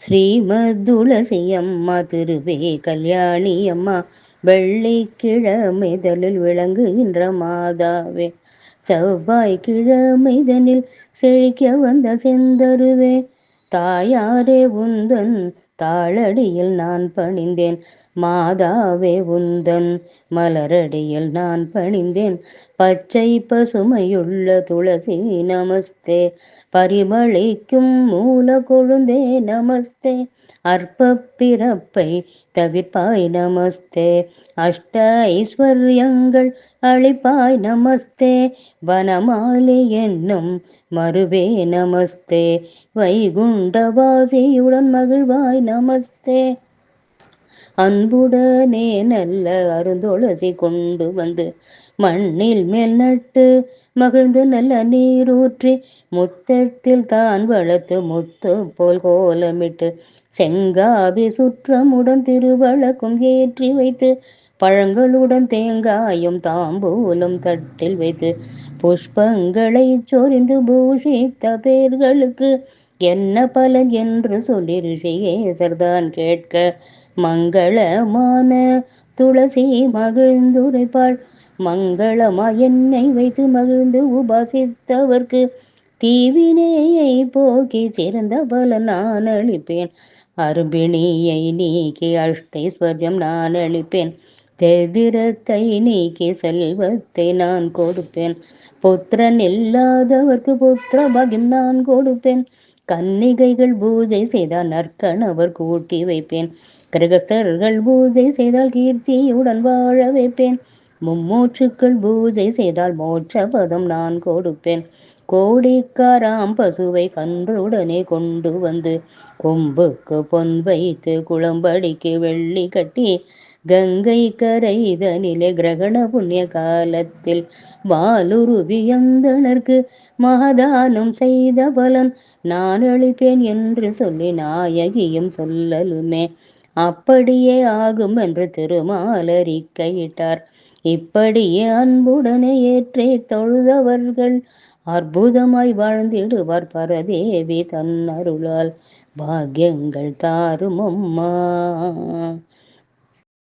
ஸ்ரீமத் துளசி அம்மா திருவே கல்யாணி அம்மா வெள்ளிக்கிழமைதலில் விளங்குகின்ற மாதாவே, செவ்வாய்க்கிழமைதனில் செழிக்க வந்த செந்தருவே, தாயாரே உந்தன் தாளடியில் நான் பணிந்தேன். மாதாவே உந்தன் மலரடியில் நான் பணிந்தேன். பச்சை பசுமையுள்ள துளசி நமஸ்தே, பரிமளிக்கும் மூல கொழுந்தே நமஸ்தே, அற்ப பிறப்பை தவிர்ப்பாய் நமஸ்தே, அஷ்ட ஐஸ்வர்யங்கள் அளிப்பாய் நமஸ்தே, வனமாலி என்னும் மருவே நமஸ்தே, வைகுண்டவாசியுடன் மகிழ்வாய் நமஸ்தே. அன்புடனே நல்ல அருந்தொளசி கொண்டு வந்து மண்ணில் மேல் நட்டு மகிழ்ந்து நல்ல நீரூற்றி முத்தத்தில் தான் வளர்த்து முத்து போல் கோலமிட்டு செங்காவி சுற்றமுடன் திருவழக்கும் ஏற்றி வைத்து பழங்களுடன் தேங்காயும் தாம்பூலும் தட்டில் வைத்து புஷ்பங்களை சொரிந்து பூஷித்த பேர்களுக்கு என்ன பலன் என்று சொல்லி ரிஷிகேசர்தான் கேட்க, மங்களமான துளசி மகிழ்ந்துரைப்பாள். மங்களமா என்னை வைத்து மகிழ்ந்து உபாசித்தவர்க்கு தீவினையை போக்கி சிறந்த பலன் நான் அளிப்பேன். அரும்பிணியை நீக்கி அஷ்டைஸ்வர்யம் நான் அளிப்பேன். தெதிரத்தை நீக்கி செல்வத்தை நான் கொடுப்பேன். புத்திரன் இல்லாதவர்க்கு புத்திர பாகியம் நான் கொடுப்பேன். கன்னிகைகள் பூஜை செய்தால் நற்கணவர் கூட்டி வைப்பேன். கிரகஸ்தர்கள் பூஜை செய்தால் கீர்த்தியுடன் வாழ வைப்பேன். மும்மூச்சுக்கள் பூஜை செய்தால் மோட்ச பதம் நான் கொடுப்பேன். கோடிக்காராம் பசுவை கன்றுடனே கொண்டு வந்து கொம்புக்கு பொன் வைத்து குளம்படிக்கு வெள்ளி கட்டி கங்கை கரைதனிலே கிரகண புண்ணிய காலத்தில் வாலுருவியந்தனர்க்கு மகதானம் செய்த பலன் நான் அளிப்பேன் என்று சொல்லி நாயகியும் சொல்லலுமே. அப்படியே ஆகும் என்று திருமாலறிக்கையிட்டார். இப்படியே அன்புடனே ஏற்றே தொழுதவர்கள் அற்புதமாய் வாழ்ந்திடுவார். பரதேவி தன் அருளால் பாக்கியங்கள் தாரும் அம்மா.